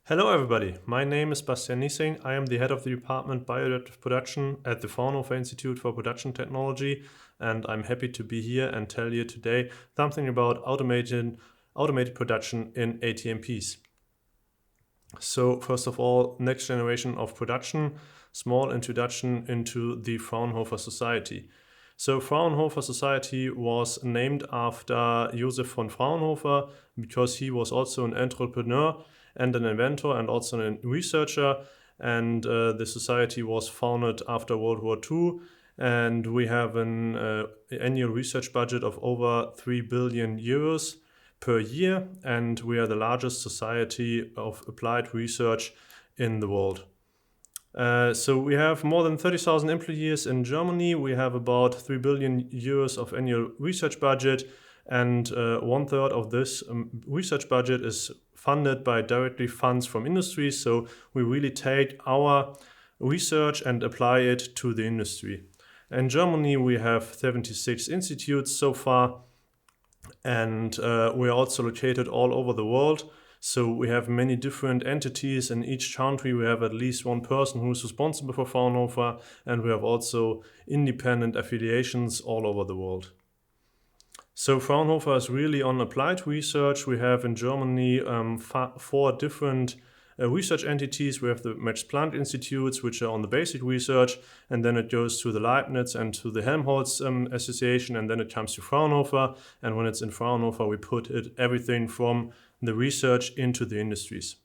Hello everybody, my name is Bastian Nießing. I am the head of the department Bioproduction at the Fraunhofer-Institut for Production Technology, and I'm happy to be here and tell you today something about automated production in ATMPs. So first of all, next generation of production, small introduction into the Fraunhofer Society. So Fraunhofer Society was named after Josef von Fraunhofer because he was also an entrepreneur and an inventor and also a researcher. And the society was founded after World War II. And we have an annual research budget of over 3 billion euros per year. And we are the largest society of applied research in the world. So we have more than 30,000 employees in Germany. We have about 3 billion euros of annual research budget, and 1/3 of this research budget is funded by directly funds from industry. So we really take our research and apply it to the industry. In Germany, we have 76 institutes so far, and we are also located all over the world. So we have many different entities in each country. We have at least one person who is responsible for Fraunhofer, and we have also independent affiliations all over the world. So Fraunhofer is really on applied research. We have in Germany 4 different research entities. We have the Max-Planck Institutes, which are on the basic research, and then it goes to the Leibniz and to the Helmholtz Association, and then it comes to Fraunhofer. And when it's in Fraunhofer, we put everything from the research into the industries.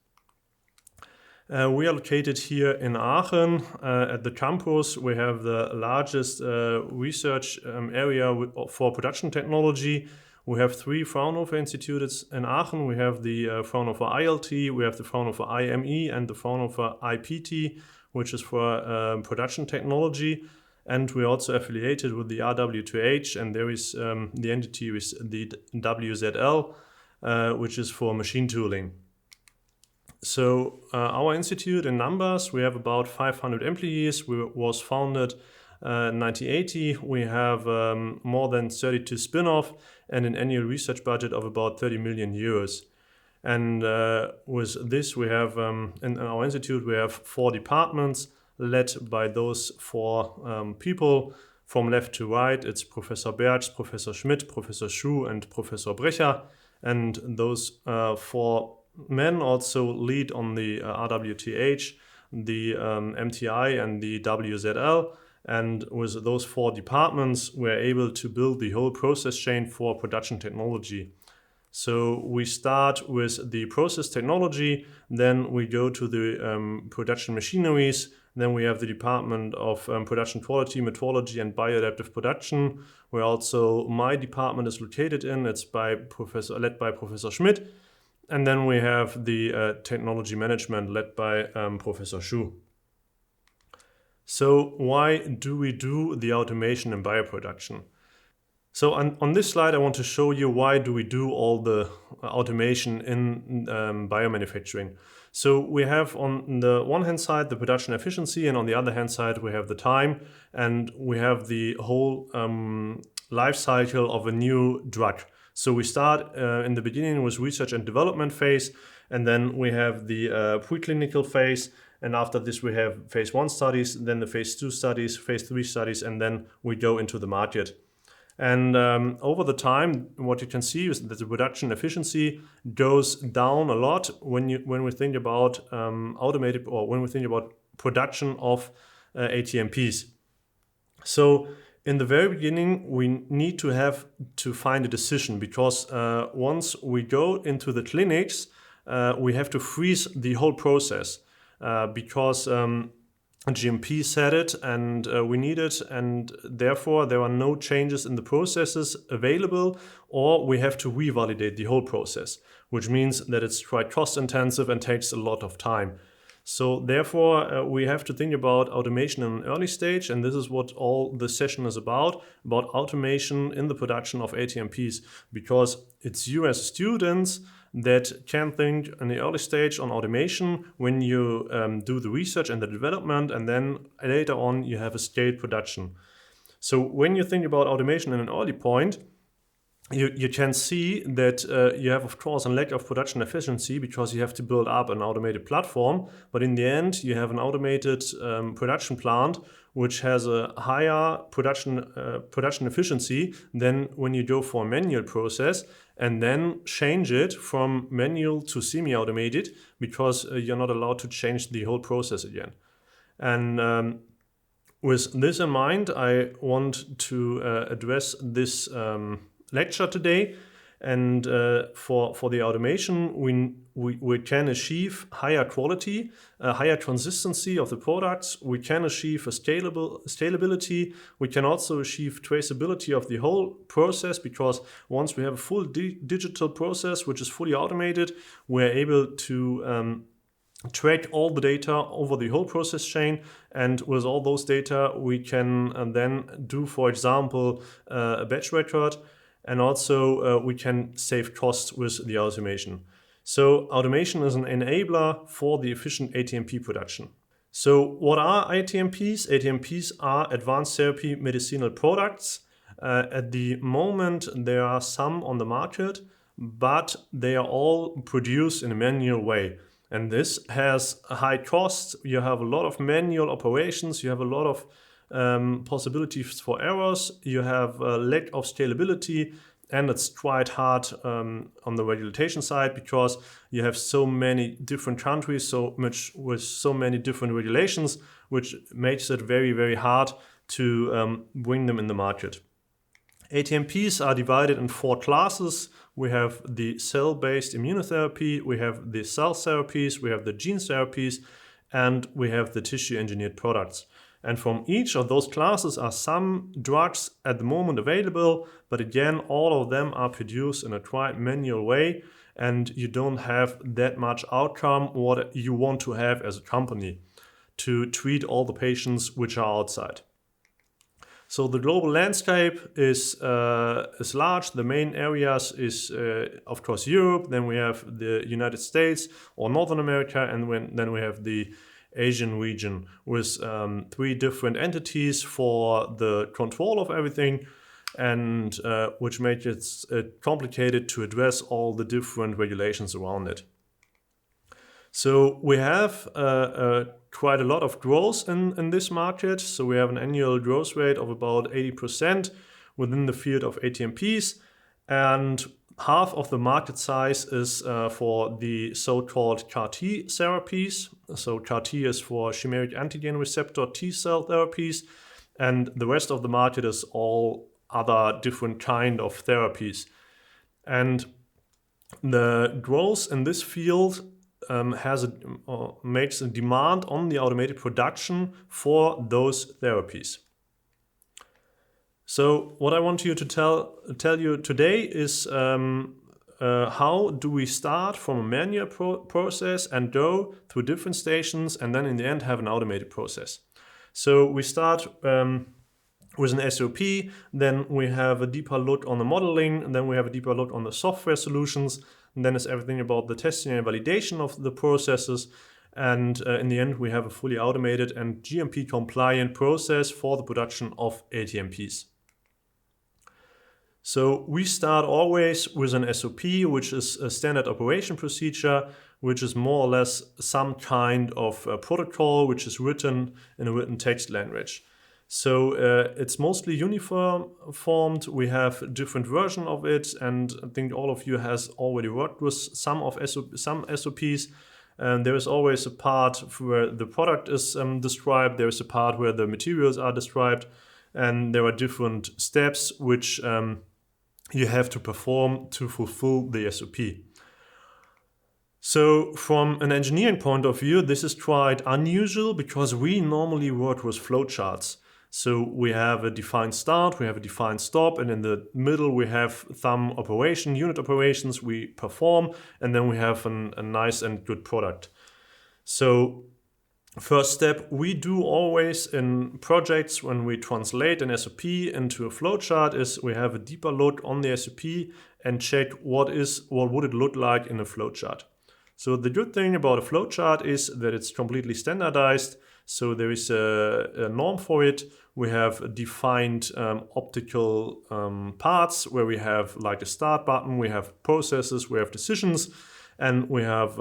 We are located here in Aachen at the campus. We have the largest research area for production technology. We have 3 Fraunhofer Institutes in Aachen. We have the Fraunhofer ILT, we have the Fraunhofer IME, and the Fraunhofer IPT, which is for production technology. And we're also affiliated with the RWTH, and there is the entity with the WZL, which is for machine tooling. So our institute in numbers, we have about 500 employees. We was founded in 1980. We have more than 32 spin-off and an annual research budget of about 30 million euros. And with this, we have in our institute, we have 4 departments led by those 4 people. From left to right, it's Professor Bergs, Professor Schmidt, Professor Schuh, and Professor Brecher. And those 4 men also lead on the RWTH, the MTI, and the WZL. And with those 4 departments, we're able to build the whole process chain for production technology. So we start with the process technology, then we go to the production machineries, then we have the department of production quality, metrology, and bioadaptive production, where also my department is located in. It's led by Professor Schmidt. And then we have the technology management led by Professor Schuh. So why do we do the automation in bioproduction? So on this slide, I want to show you why do we do all the automation in biomanufacturing. So we have on the one hand side the production efficiency, and on the other hand side we have the time, and we have the whole life cycle of a new drug. So we start in the beginning with research and development phase, and then we have the preclinical phase, and after this we have phase 1 studies, then the phase 2 studies, phase 3 studies, and then we go into the market. And over the time, what you can see is that the production efficiency goes down a lot when we think about automated, or when we think about production of ATMPs. So in the very beginning, we need to find a decision, because once we go into the clinics, we have to freeze the whole process because GMP said it, and we need it, and therefore there are no changes in the processes available, or we have to revalidate the whole process, which means that it's quite cost intensive and takes a lot of time. So therefore, we have to think about automation in an early stage, and this is what all the session is about automation in the production of ATMPs, because it's you as students that can think in the early stage on automation when you do the research and the development, and then later on you have a scaled production. So when you think about automation in an early point, you can see that you have, of course, a lack of production efficiency because you have to build up an automated platform. But in the end, you have an automated production plant which has a higher production efficiency than when you go for a manual process and then change it from manual to semi-automated, because you're not allowed to change the whole process again. And with this in mind, I want to address this lecture today. And for the automation, we can achieve higher quality, higher consistency of the products. We can achieve a scalability. We can also achieve traceability of the whole process, because once we have a full digital process which is fully automated, we're able to track all the data over the whole process chain, and with all those data we can then do, for example, a batch record, and also we can save costs with the automation. So automation is an enabler for the efficient ATMP production. So what are ATMPs? ATMPs are advanced therapy medicinal products. At the moment there are some on the market, but they are all produced in a manual way. And this has a high cost. You have a lot of manual operations. You have a lot of possibilities for errors. You have a lack of scalability, and it's quite hard on the regulation side, because you have so many different countries, with so many different regulations, which makes it very, very hard to bring them in the market. ATMPs are divided in 4 classes. We have the cell-based immunotherapy, we have the cell therapies, we have the gene therapies, and we have the tissue-engineered products. And from each of those classes are some drugs at the moment available, but again, all of them are produced in a quite manual way, and you don't have that much outcome what you want to have as a company to treat all the patients which are outside. So the global landscape is large. The main areas is, of course, Europe. Then we have the United States or Northern America, and then we have the Asian region with 3 different entities for the control of everything, and which makes it complicated to address all the different regulations around it. So we have quite a lot of growth in this market. So we have an annual growth rate of about 80% within the field of ATMPs, and half of the market size is for the so-called CAR-T therapies. So CAR-T is for chimeric antigen receptor T-cell therapies, and the rest of the market is all other different kind of therapies. And the growth in this field makes a demand on the automated production for those therapies. So what I want you to tell you today is how do we start from a manual process and go through different stations, and then in the end have an automated process. So we start with an SOP, then we have a deeper look on the modeling, and then we have a deeper look on the software solutions, and then it's everything about the testing and validation of the processes. And in the end, we have a fully automated and GMP compliant process for the production of ATMPs. So we start always with an SOP, which is a standard operation procedure, which is more or less some kind of protocol which is written in a written text language. So it's mostly uniformed. We have different versions of it, and I think all of you has already worked with some SOPs. And there is always a part where the product is described. There is a part where the materials are described, and there are different steps which you have to perform to fulfill the SOP. So from an engineering point of view, this is quite unusual because we normally work with flowcharts. So we have a defined start, we have a defined stop, and in the middle we have some unit operations we perform, and then we have a nice and good product. So first step we do always in projects when we translate an SOP into a flowchart is we have a deeper look on the SOP and check what would it look like in a flowchart. So the good thing about a flowchart is that it's completely standardized. So there is a norm for it, we have defined optical parts where we have like a start button, we have processes, we have decisions, and we have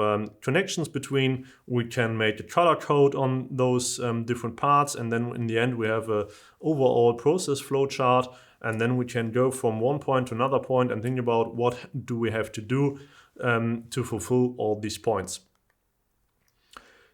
connections between. We can make a color code on those different parts, and then in the end we have a overall process flow chart, and then we can go from one point to another point and think about what do we have to do to fulfill all these points.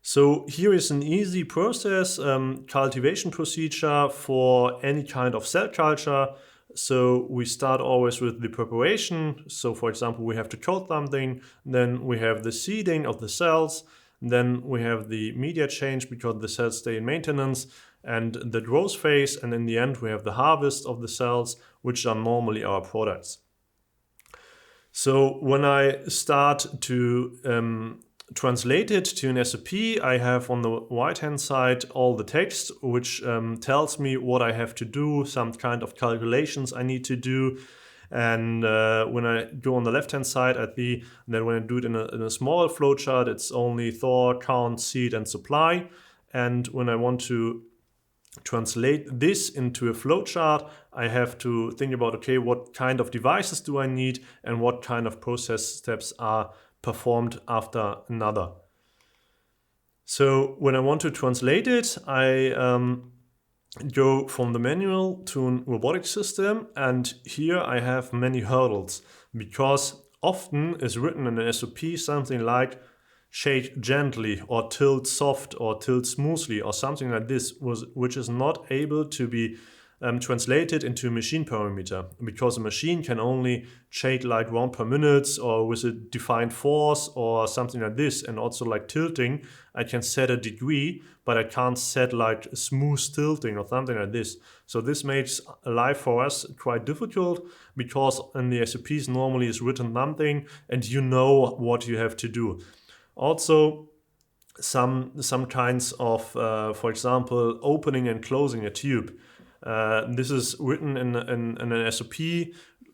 So here is an easy process, cultivation procedure for any kind of cell culture. So we start always with the preparation. So for example, we have to coat something, then we have the seeding of the cells, then we have the media change because the cells stay in maintenance, and the growth phase, and in the end we have the harvest of the cells, which are normally our products. So when I start to translate it to an SOP, I have on the right hand side all the text, which tells me what I have to do, some kind of calculations I need to do. And when I go on the left hand side, I see that when I do it in a small flowchart, it's only thaw, count, seed, and supply. And when I want to translate this into a flowchart, I have to think about, okay, what kind of devices do I need and what kind of process steps are performed after another. So when I want to translate it, I go from the manual to a robotic system, and here I have many hurdles because often is written in an SOP something like shake gently or tilt soft or tilt smoothly or something like this, which is not able to be translated into a machine parameter, because a machine can only shake like 1 per minute or with a defined force or something like this. And also like tilting, I can set a degree, but I can't set like smooth tilting or something like this. So this makes life for us quite difficult, because in the SOPs normally is written something and you know what you have to do. Also, some kinds of, for example, opening and closing a tube. This is written in an SOP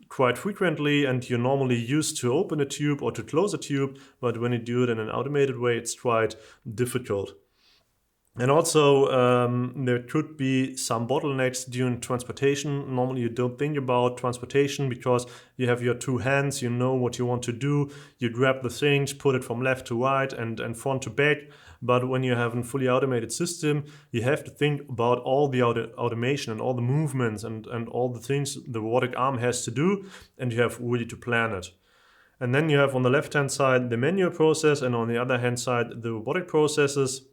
quite frequently, and you're normally used to open a tube or to close a tube, but when you do it in an automated way, it's quite difficult. And also, there could be some bottlenecks during transportation. Normally, you don't think about transportation because you have your two hands, you know what you want to do. You grab the things, put it from left to right and front to back. But when you have a fully automated system, you have to think about all the automation and all the movements and all the things the robotic arm has to do, and you have really to plan it. And then you have on the left-hand side the manual process, and on the other hand side the robotic processes.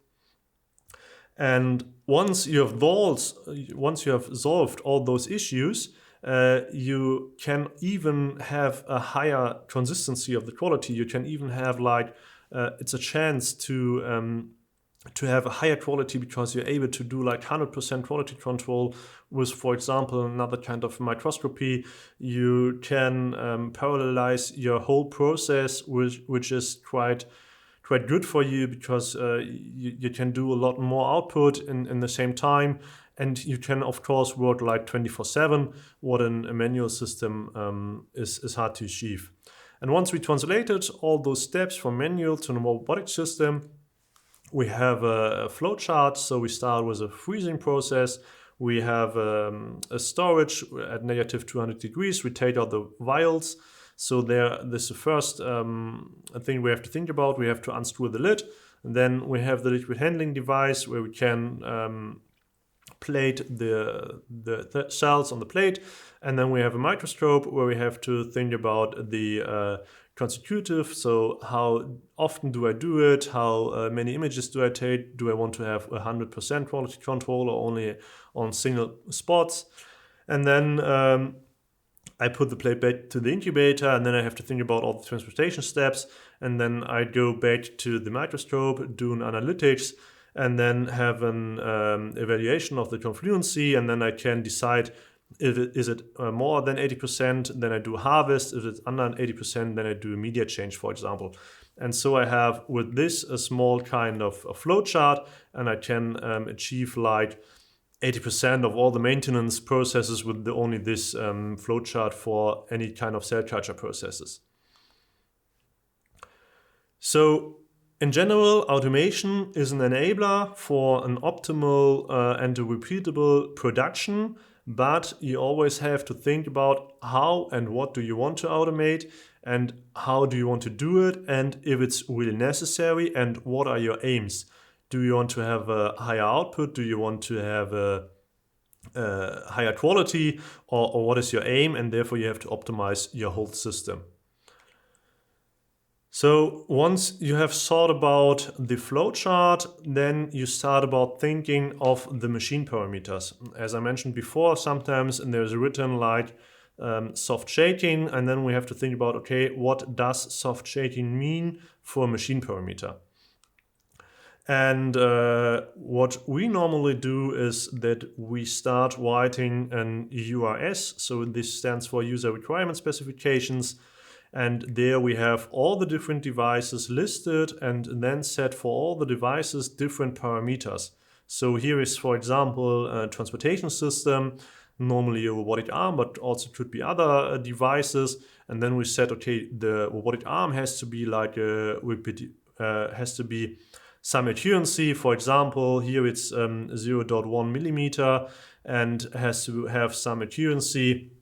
And once you have solved all those issues, you can even have a higher consistency of the quality. You can even have like it's a chance to have a higher quality, because you're able to do like 100% quality control with, for example, another kind of microscopy. You can parallelize your whole process, which is quite good for you, because you can do a lot more output in the same time, and you can of course work like 24/7, what in a manual system is hard to achieve. And once we translated all those steps from manual to a robotic system, we have a flow chart. So we start with a freezing process. We have a storage at negative 200 degrees. We take out the vials. So this is the first thing we have to think about. We have to unscrew the lid. And then we have the liquid handling device where we can plate the cells on the plate. And then we have a microscope where we have to think about the consecutive. So how often do I do it? How many images do I take? Do I want to have 100% quality control or only on single spots? And then I put the plate back to the incubator, and then I have to think about all the transportation steps. And then I go back to the microscope, do an analytics, and then have an evaluation of the confluency. And then I can decide if it is more than 80%, then I do harvest. If it's under 80%, then I do a media change, for example. And so I have with this a small kind of a flow chart, and I can achieve like 80% of all the maintenance processes with only this flow chart for any kind of cell culture processes. So In general, automation is an enabler for an optimal and a repeatable production, but you always have to think about how and what do you want to automate and how do you want to do it and if it's really necessary and what are your aims. Do you want to have a higher output? Do you want to have a higher quality, or what is your aim? And therefore you have to optimize your whole system. So once you have thought about the flowchart, then you start about thinking of the machine parameters. As I mentioned before, sometimes there's written like soft shaking, and then we have to think about, okay, what does soft shaking mean for a machine parameter? And what we normally do is that we start writing an URS. So this stands for user requirement specifications. And there we have all the different devices listed and then set for all the devices different parameters. So here is, for example, a transportation system, normally a robotic arm, but also could be other devices. And then we said, okay, the robotic arm has to be like has to be some adherency. For example, here it's 0.1 millimeter and has to have some adherency.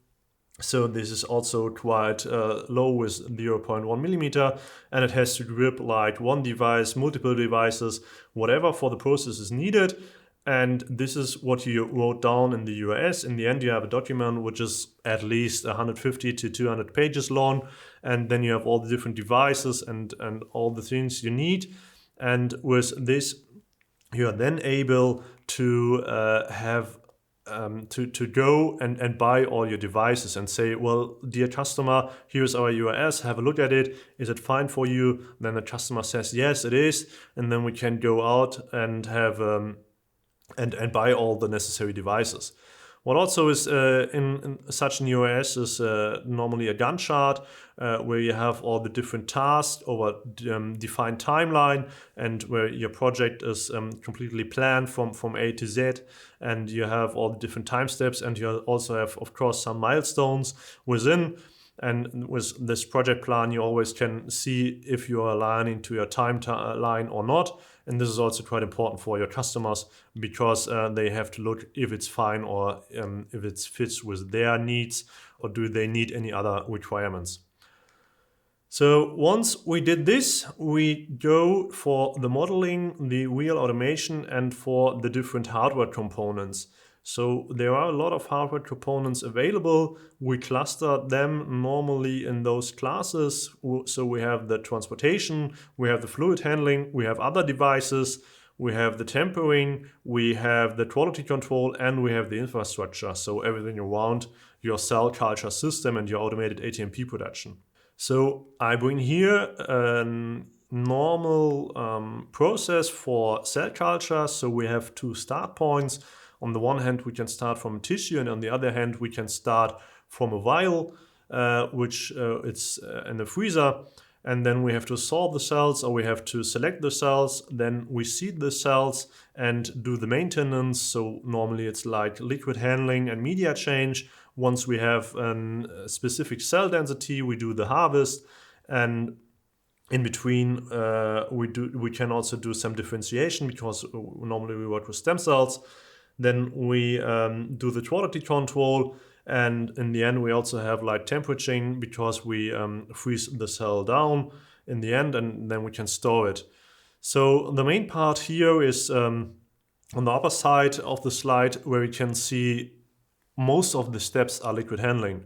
So this is also quite low with 0.1 millimeter, and it has to grip like one device, multiple devices, whatever for the process is needed. And this is what you wrote down in the URS. In the end, you have a document which is at least 150 to 200 pages long, and then you have all the different devices and all the things you need. And with this, you are then able to have to go and buy all your devices and say, well, dear customer, here's our URS, have a look at it. Is it fine for you? Then the customer says, yes, it is. And then we can go out and have and buy all the necessary devices. What also is in such an URS is normally a Gantt chart where you have all the different tasks over defined timeline and where your project is completely planned from A to Z, and you have all the different time steps, and you also have, of course, some milestones within. And with this project plan, you always can see if you are aligning to your timeline or not. And this is also quite important for your customers because they have to look if it's fine or if it fits with their needs, or do they need any other requirements. So once we did this, we go for the modeling, the real automation, and for the different hardware components. So there are a lot of hardware components available. We cluster them normally in those classes. So we have the transportation, we have the fluid handling, we have other devices, we have the tempering, we have the quality control, and we have the infrastructure. So everything around your cell culture system and your automated ATMP production. So I bring here a normal process for cell culture. So we have two start points. On the one hand, we can start from a tissue, and on the other hand, we can start from a vial, which it's in the freezer. And then we have to sort the cells, or we have to select the cells. Then we seed the cells and do the maintenance. So normally it's like liquid handling and media change. Once we have a specific cell density, we do the harvest. And in between, we can also do some differentiation because normally we work with stem cells. Then we do the quality control, and in the end we also have like temperature because we freeze the cell down in the end, and then we can store it. So the main part here is on the upper side of the slide, where you can see most of the steps are liquid handling.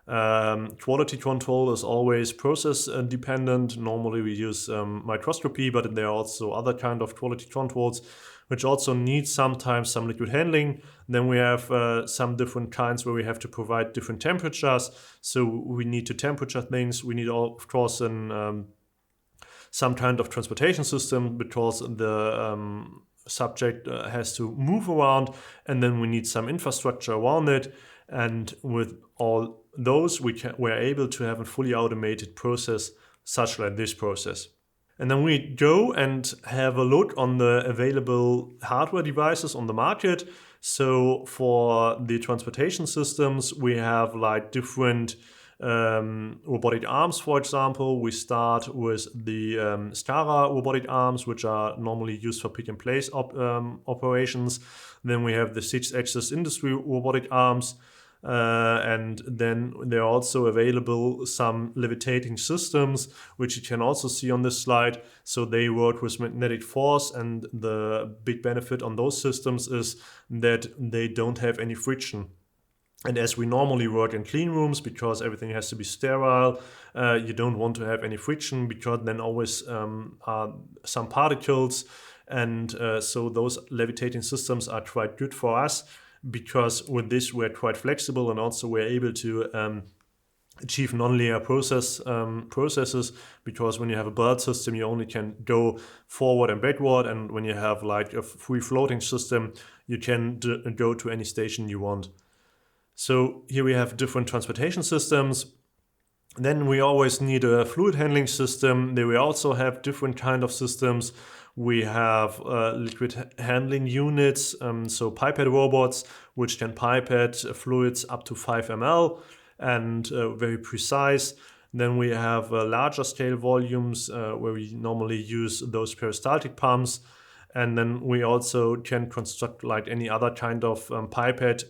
Quality control is always process dependent. Normally we use microscopy, but there are also other kind of quality controls which also need sometimes some liquid handling. Then we have some different kinds where we have to provide different temperatures. So we need to temperature things. We need, of course, some kind of transportation system because the subject has to move around, and then we need some infrastructure around it. And with all those, we're able to have a fully automated process, such like this process. And then we go and have a look on the available hardware devices on the market. So for the transportation systems, we have like different robotic arms, for example. We start with the SCARA robotic arms, which are normally used for pick-and-place operations. Then we have the 6-axis industry robotic arms. And then there are also available some levitating systems, which you can also see on this slide. So they work with magnetic force, and the big benefit on those systems is that they don't have any friction. And as we normally work in clean rooms, because everything has to be sterile, you don't want to have any friction, because then always are some particles. And so those levitating systems are quite good for us, because with this we're quite flexible, and also we're able to achieve non-linear processes, because when you have a belt system you only can go forward and backward, and when you have like a free floating system you can go to any station you want. So here we have different transportation systems. Then we always need a fluid handling system. There we also have different kind of systems. We have liquid handling units, so pipette robots, which can pipette fluids up to 5 ml and very precise. Then we have larger scale volumes where we normally use those peristaltic pumps. And then we also can construct like any other kind of pipette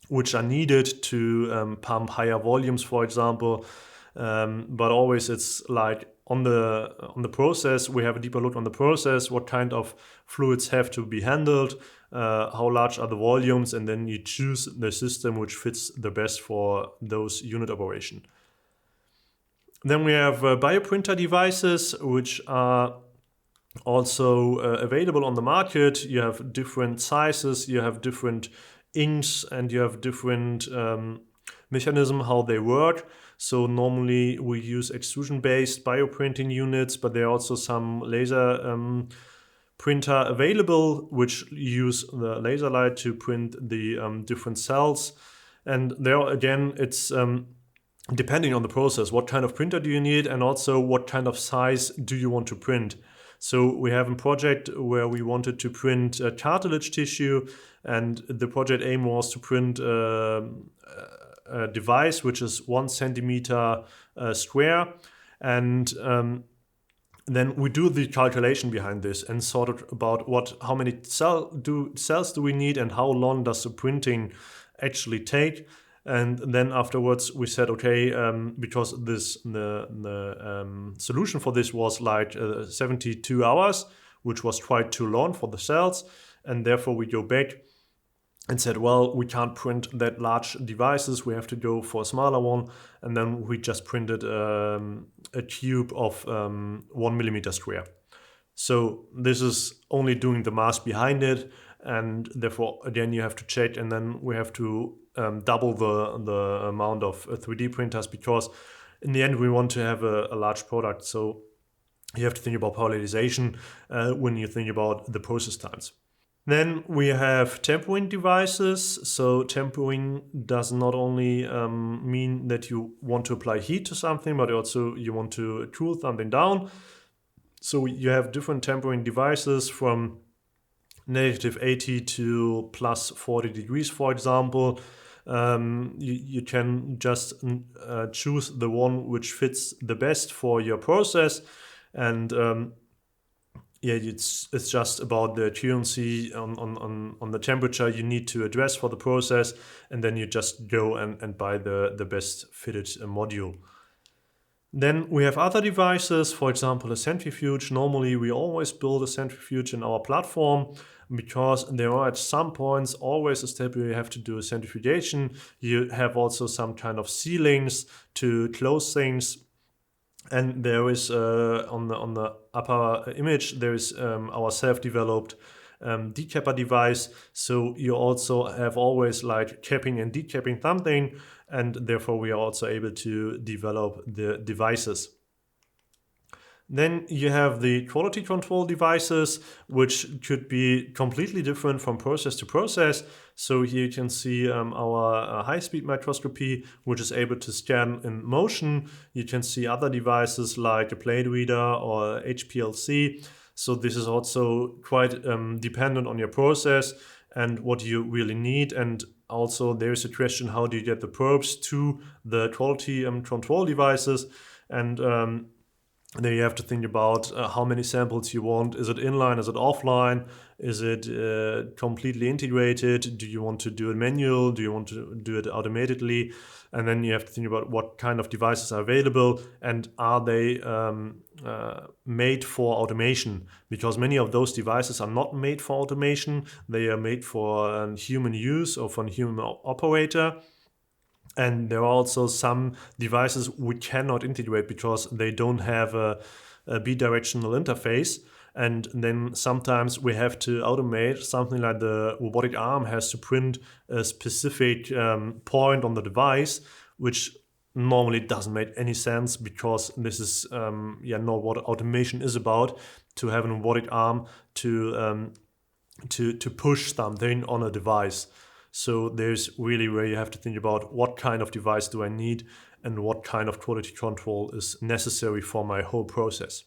which are needed to pump higher volumes, for example. But always it's like on the process, we have a deeper look on the process, what kind of fluids have to be handled, how large are the volumes, and then you choose the system which fits the best for those unit operation. Then we have bioprinter devices, which are also available on the market. You have different sizes, you have different inks, and you have different mechanism how they work. So normally we use extrusion-based bioprinting units, but there are also some laser printer available which use the laser light to print the different cells. And there again, it's depending on the process, what kind of printer do you need, and also what kind of size do you want to print. So we have a project where we wanted to print cartilage tissue, and the project aim was to print a device which is 1 centimeter square. And then we do the calculation behind this and sort of about how many cells do we need, and how long does the printing actually take. And then afterwards we said, okay, because the solution for this was like 72 hours, which was quite too long for the cells, and therefore we go back and said, well, we can't print that large devices, we have to go for a smaller one. And then we just printed a tube of 1 millimeter square. So this is only doing the mass behind it, and therefore again you have to check, and then we have to double the amount of 3D printers, because in the end we want to have a large product. So you have to think about parallelization when you think about the process times. Then we have tempering devices. So tempering does not only mean that you want to apply heat to something, but also you want to cool something down. So you have different tempering devices from -80 to +40 degrees, for example. You can just choose the one which fits the best for your process, and it's just about the accuracy on the temperature you need to address for the process, and then you just go and buy the best fitted module. Then we have other devices, for example a centrifuge. Normally we always build a centrifuge in our platform, because there are at some points always a step where you have to do a centrifugation. You have also some kind of sealings to close things. And there is on the upper image, there is our self-developed decapper device. So you also have always like capping and decapping something, and therefore we are also able to develop the devices. Then you have the quality control devices, which could be completely different from process to process. So here you can see our high-speed microscopy, which is able to scan in motion. You can see other devices like a plate reader or HPLC. So this is also quite dependent on your process and what you really need. And also there is a question, how do you get the probes to the quality control devices? And then you have to think about how many samples you want. Is it inline? Is it offline? Is it completely integrated? Do you want to do it manual? Do you want to do it automatically? And then you have to think about what kind of devices are available and are they made for automation? Because many of those devices are not made for automation. They are made for human use or for a human operator. And there are also some devices we cannot integrate because they don't have a bidirectional interface. And then sometimes we have to automate something like the robotic arm has to print a specific point on the device, which normally doesn't make any sense because this is not what automation is about, to have a robotic arm to push something on a device. So there's really where you have to think about what kind of device do I need and what kind of quality control is necessary for my whole process.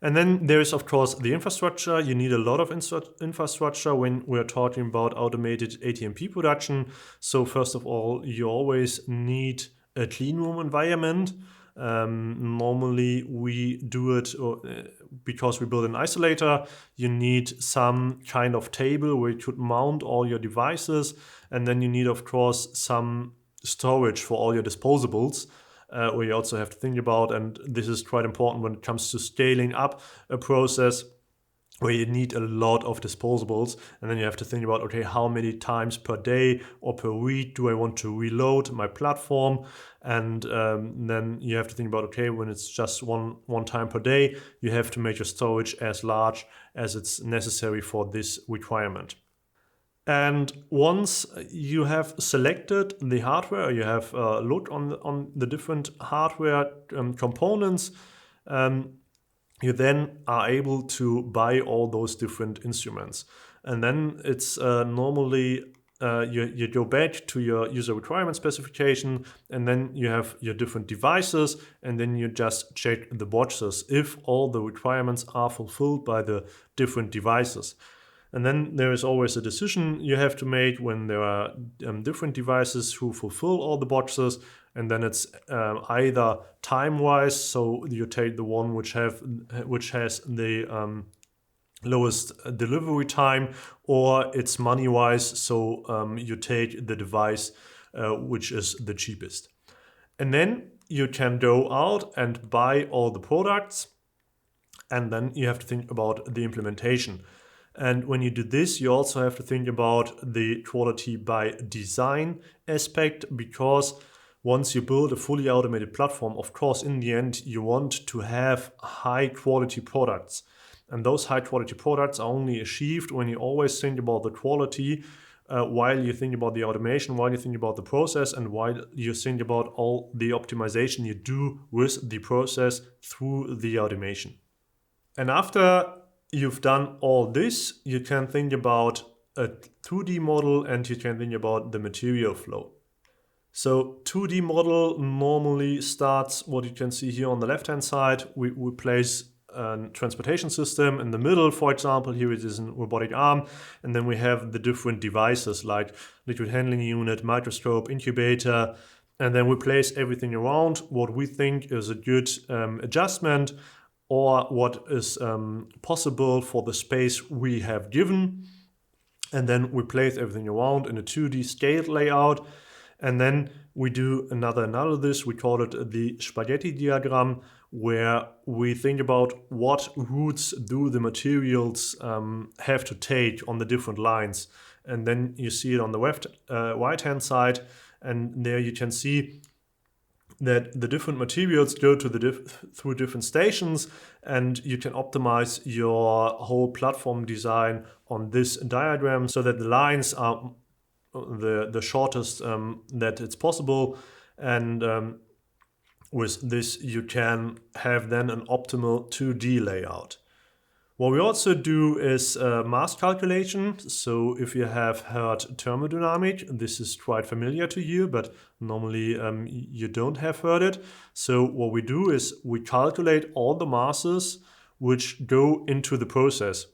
And then there is, of course, the infrastructure. You need a lot of infrastructure when we're talking about automated ATMP production. So first of all, you always need a clean room environment. Normally we do it because we build an isolator. You need some kind of table where you could mount all your devices, and then you need, of course, some storage for all your disposables, where you also have to think about, and this is quite important when it comes to scaling up a process where you need a lot of disposables, and then you have to think about, okay, how many times per day or per week do I want to reload my platform? And then you have to think about, okay, when it's just one time per day, you have to make your storage as large as it's necessary for this requirement. And once you have selected the hardware, you have looked on the different hardware components, you then are able to buy all those different instruments. And then it's normally you go back to your user requirement specification, and then you have your different devices, and then you just check the boxes if all the requirements are fulfilled by the different devices. And then there is always a decision you have to make when there are different devices who fulfill all the boxes. And then it's either time-wise, so you take the one which has the lowest delivery time, or it's money-wise, so you take the device which is the cheapest. And then you can go out and buy all the products, and then you have to think about the implementation. And when you do this, you also have to think about the quality by design aspect, because once you build a fully automated platform, of course, in the end, you want to have high quality products. And those high quality products are only achieved when you always think about the quality while you think about the automation, while you think about the process, and while you think about all the optimization you do with the process through the automation. And after you've done all this, you can think about a 2D model and you can think about the material flow. So 2D model normally starts, what you can see here on the left-hand side, we place a transportation system in the middle, for example, here it is a robotic arm, and then we have the different devices like liquid handling unit, microscope, incubator, and then we place everything around what we think is a good adjustment or what is possible for the space we have given. And then we place everything around in a 2D scaled layout. And then we do another analysis, we call it the spaghetti diagram, where we think about what routes do the materials have to take on the different lines. And then you see it on the right-hand side, and there you can see that the different materials go to through different stations, and you can optimize your whole platform design on this diagram so that the lines are the shortest that it's possible, and with this you can have then an optimal 2D layout. What we also do is mass calculation. So if you have heard thermodynamic, this is quite familiar to you, but normally you don't have heard it. So what we do is we calculate all the masses which go into the process.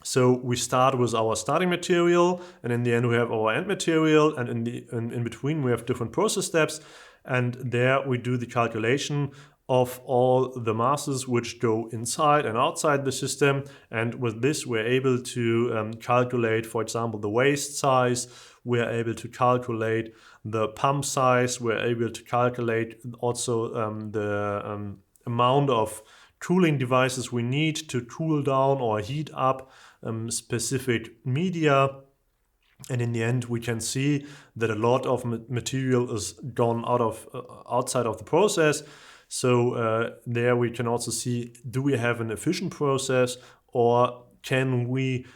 So we start with our starting material, and in the end we have our end material, and in between we have different process steps, and there we do the calculation of all the masses which go inside and outside the system. And with this we're able to calculate, for example, the waste size, we're able to calculate the pump size, we're able to calculate also the amount of cooling devices we need to cool down or heat up specific media. And in the end, we can see that a lot of material is gone outside of the process. So there we can also see, do we have an efficient process, or can we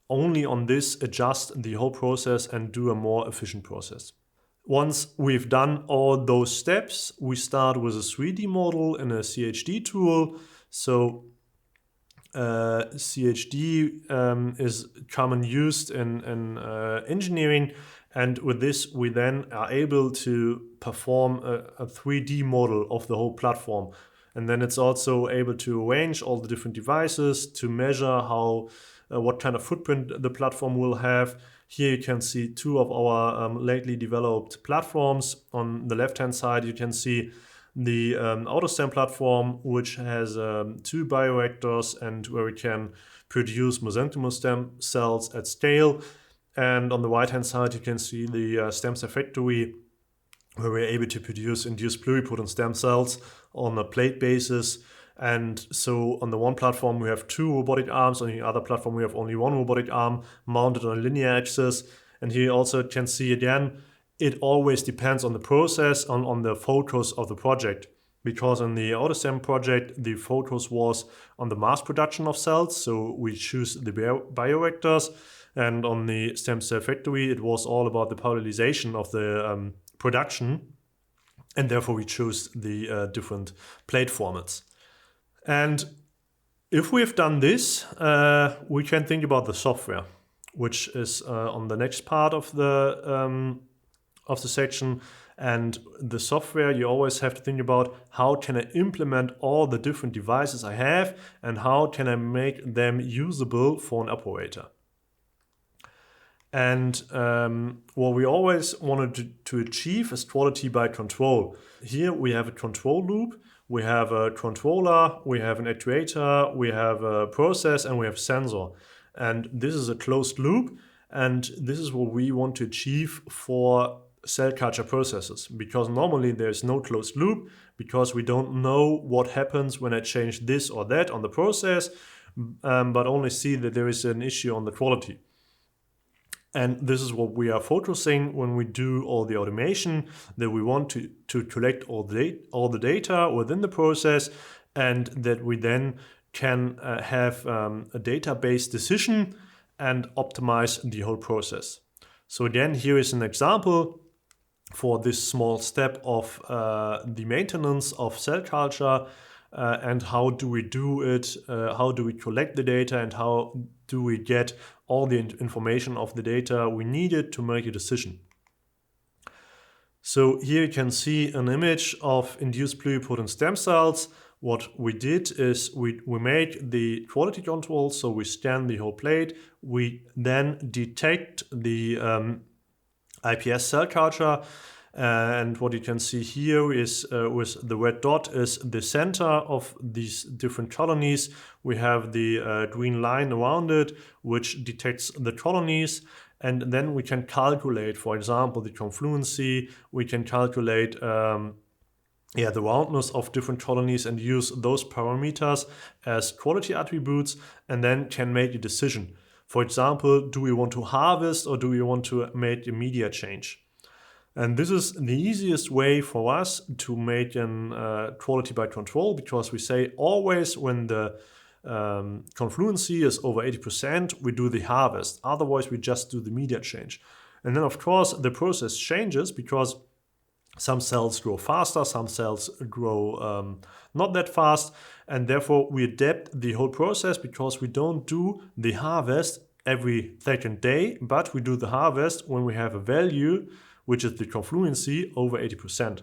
only on this adjust the whole process and do a more efficient process? Once we've done all those steps, we start with a 3D model in a CHD tool. So CHD is common used in engineering, and with this we then are able to perform a 3D model of the whole platform. And then it's also able to arrange all the different devices to measure what kind of footprint the platform will have. Here you can see two of our lately developed platforms. On the left-hand side you can see the AutoStem platform, which has 2 bioreactors and where we can produce mesenchymal stem cells at scale. And on the right-hand side you can see the stem cell factory, where we're able to produce induced pluripotent stem cells on a plate basis. And so on the one platform we have 2 robotic arms, on the other platform we have only 1 robotic arm mounted on a linear axis. And here you also can see again, it always depends on the process, on the focus of the project. Because in the AutoStem project, the focus was on the mass production of cells, so we choose the bioreactors. And on the stem cell factory, it was all about the parallelization of the production, and therefore we chose the different plate formats. And if we've done this, we can think about the software, which is on the next part of the section. And the software, you always have to think about, how can I implement all the different devices I have, and how can I make them usable for an operator. And what we always wanted to achieve is quality by control. Here we have a control loop, we have a controller, we have an actuator, we have a process, and we have sensor. And this is a closed loop, and this is what we want to achieve for cell culture processes, because normally there's no closed loop, because we don't know what happens when I change this or that on the process, but only see that there is an issue on the quality. And this is what we are focusing when we do all the automation, that we want to collect all the data within the process, and that we then can have a database decision and optimize the whole process. So again, here is an example for this small step of the maintenance of cell culture, and how do we do it, how do we collect the data, and how do we get all the information of the data we needed to make a decision. So here you can see an image of induced pluripotent stem cells. What we did is we made the quality control, so we scan the whole plate, we then detect the iPS cell culture, and what you can see here is with the red dot is the center of these different colonies. We have the green line around it, which detects the colonies, and then we can calculate, for example, the confluency. We can calculate the roundness of different colonies and use those parameters as quality attributes, and then can make a decision. For example, do we want to harvest or do we want to make a media change? And this is the easiest way for us to make an quality by control, because we say always when the confluency is over 80%, we do the harvest. Otherwise, we just do the media change. And then, of course, the process changes, because some cells grow faster, some cells grow not that fast, and therefore we adapt the whole process, because we don't do the harvest every second day, but we do the harvest when we have a value, which is the confluency over 80%.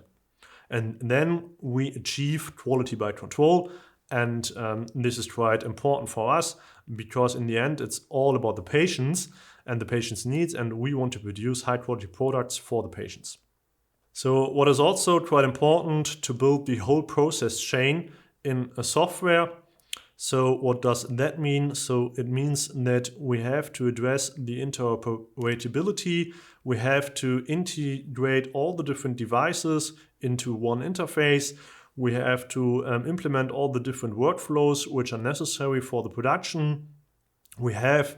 And then we achieve quality by control, And this is quite important for us because in the end, it's all about the patients and the patient's needs, and we want to produce high quality products for the patients. So what is also quite important to build the whole process chain in a software. So what does that mean? So it means that we have to address the interoperability. We have to integrate all the different devices into one interface. We have to implement all the different workflows which are necessary for the production. We have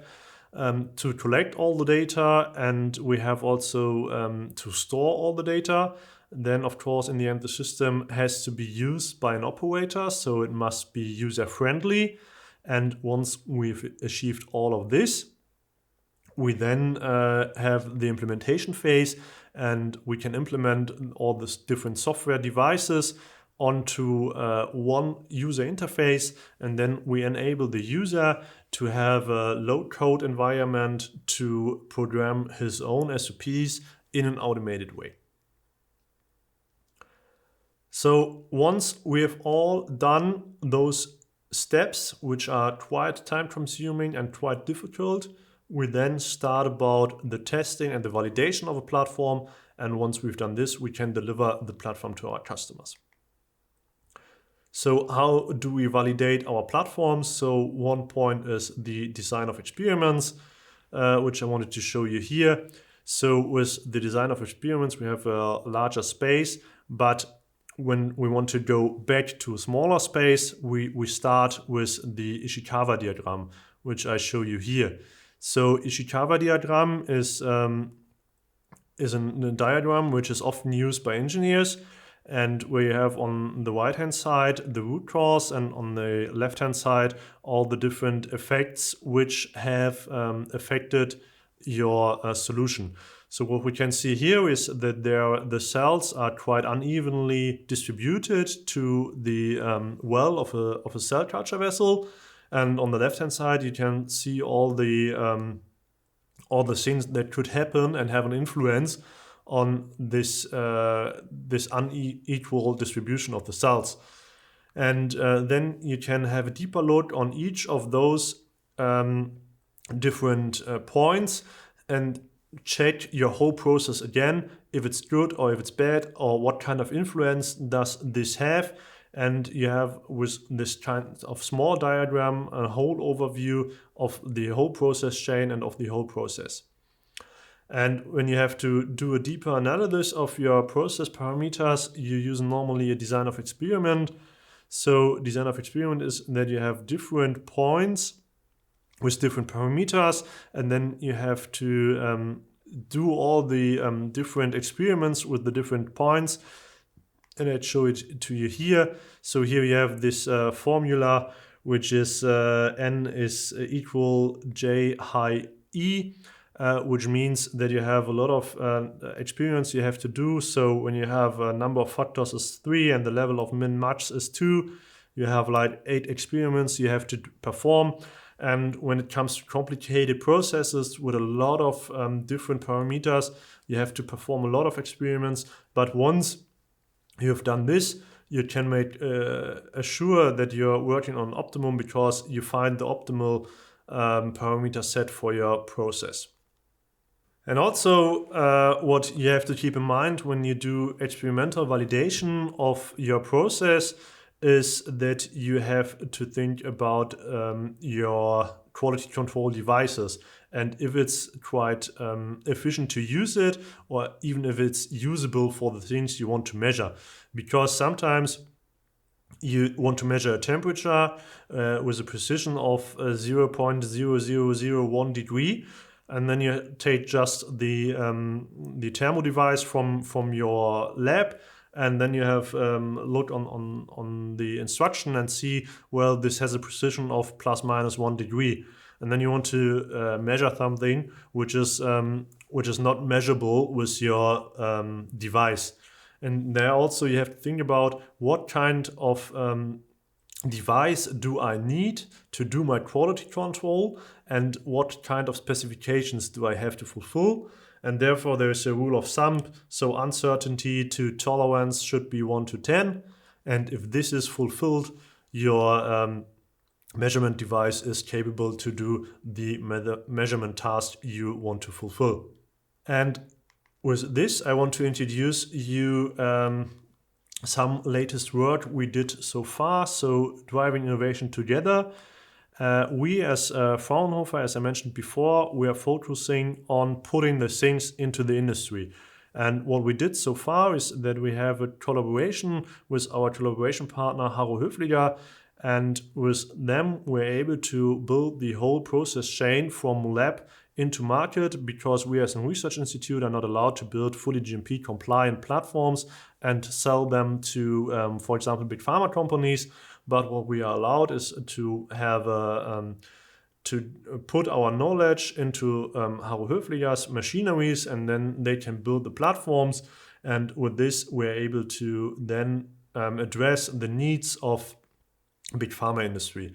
to collect all the data, and we have also to store all the data. Then, of course, in the end, the system has to be used by an operator, so it must be user-friendly. And once we've achieved all of this, we then have the implementation phase, and we can implement all these different software devices onto one user interface, and then we enable the user to have a low-code environment to program his own SOPs in an automated way. So once we have all done those steps, which are quite time-consuming and quite difficult, we then start about the testing and the validation of a platform, and once we've done this, we can deliver the platform to our customers. So how do we validate our platforms? So one point is the design of experiments, which I wanted to show you here. So with the design of experiments, we have a larger space, but when we want to go back to a smaller space, we start with the Ishikawa diagram, which I show you here. So Ishikawa diagram is a diagram which is often used by engineers, and where you have on the right-hand side the root cause, and on the left-hand side all the different effects which have affected your solution. So what we can see here is that the cells are quite unevenly distributed to the well of a cell culture vessel, and on the left-hand side you can see all the things that could happen and have an influence on this unequal distribution of the cells. And then you can have a deeper look on each of those different points and check your whole process again, if it's good or if it's bad, or what kind of influence does this have. And you have, with this kind of small diagram, a whole overview of the whole process chain and of the whole process. And when you have to do a deeper analysis of your process parameters, you use normally a design of experiment. So design of experiment is that you have different points with different parameters, and then you have to do all the different experiments with the different points, and I'd show it to you here. So here you have this formula, which is n is equal j high e, which means that you have a lot of experiments you have to do. So when you have a number of factors is 3 and the level of min-max is 2, you have like 8 experiments you have to perform. And when it comes to complicated processes with a lot of different parameters, you have to perform a lot of experiments. But once you have done this, you can make assure that you're working on optimum, because you find the optimal parameter set for your process. And also what you have to keep in mind when you do experimental validation of your process is that you have to think about your quality control devices, and if it's quite efficient to use it, or even if it's usable for the things you want to measure. Because sometimes you want to measure a temperature with a precision of 0.0001 degree, and then you take just the thermo device from your lab, and then you have look on the instruction and see, well, this has a precision of plus minus 1 degree. And then you want to measure something which is not measurable with your device. And there also you have to think about what kind of device do I need to do my quality control, and what kind of specifications do I have to fulfill. And therefore there is a rule of thumb. So uncertainty to tolerance should be 1 to 10. And if this is fulfilled, your measurement device is capable to do the measurement task you want to fulfill. And with this, I want to introduce you some latest work we did so far. So driving innovation together. We as Fraunhofer, as I mentioned before, we are focusing on putting the things into the industry. And what we did so far is that we have a collaboration with our collaboration partner, Höfliger, and with them we're able to build the whole process chain from lab into market, because we as a research institute are not allowed to build fully GMP compliant platforms and sell them to, for example, big pharma companies. But what we are allowed is to have to put our knowledge into Höfliger's machineries, and then they can build the platforms. And with this, we're able to then address the needs of big pharma industry.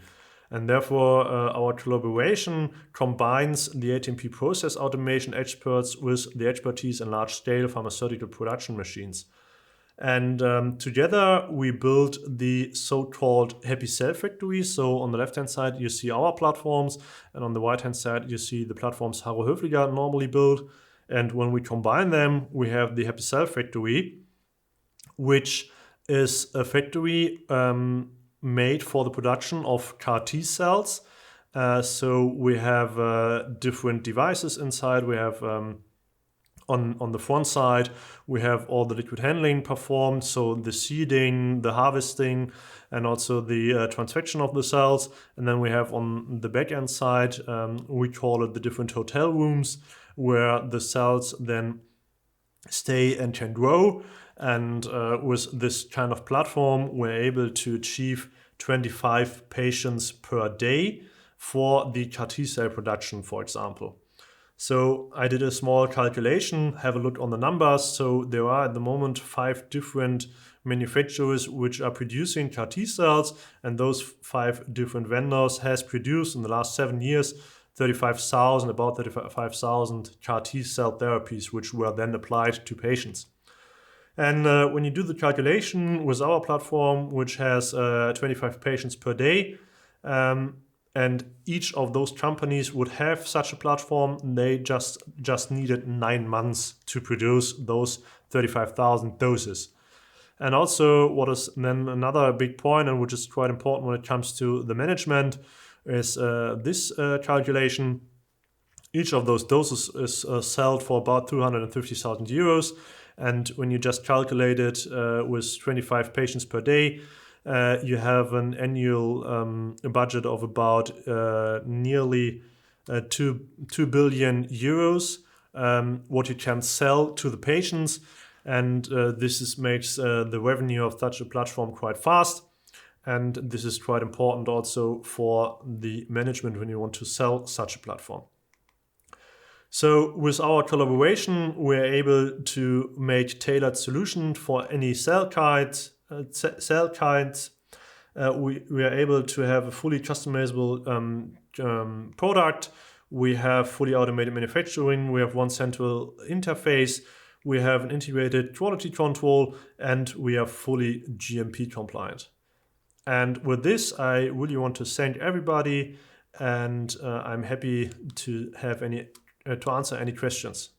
And therefore, our collaboration combines the ATMP process automation experts with the expertise in large-scale pharmaceutical production machines. And together we built the so-called Happy Cell Factory. So on the left-hand side, you see our platforms, and on the right-hand side, you see the platforms Höfliger normally build. And when we combine them, we have the Happy Cell Factory, which is a factory made for the production of CAR T cells. So we have different devices inside. We have on the front side, we have all the liquid handling performed, so the seeding, the harvesting, and also the transfection of the cells. And then we have on the back end side, we call it the different hotel rooms, where the cells then stay and can grow. And with this kind of platform, we're able to achieve 25 patients per day for the CAR T cell production, for example. So I did a small calculation, have a look on the numbers. So there are at the moment 5 different manufacturers which are producing CAR T cells, and those 5 different vendors has produced in the last 7 years about 35,000 CAR T cell therapies, which were then applied to patients. And when you do the calculation with our platform, which has 25 patients per day, and each of those companies would have such a platform, they just needed 9 months to produce those 35,000 doses. And also, what is then another big point, and which is quite important when it comes to the management, is this calculation. Each of those doses is sold for about 250,000 euros. And when you just calculate it with 25 patients per day, you have an annual budget of about nearly 2 billion euros, what you can sell to the patients. And this makes the revenue of such a platform quite fast. And this is quite important also for the management when you want to sell such a platform. So with our collaboration, we're able to make tailored solutions for any cell kinds. We are able to have a fully customizable product. We have fully automated manufacturing. We have one central interface. We have an integrated quality control, and we are fully GMP compliant. And with this, I really want to thank everybody, and I'm happy to have to answer any questions.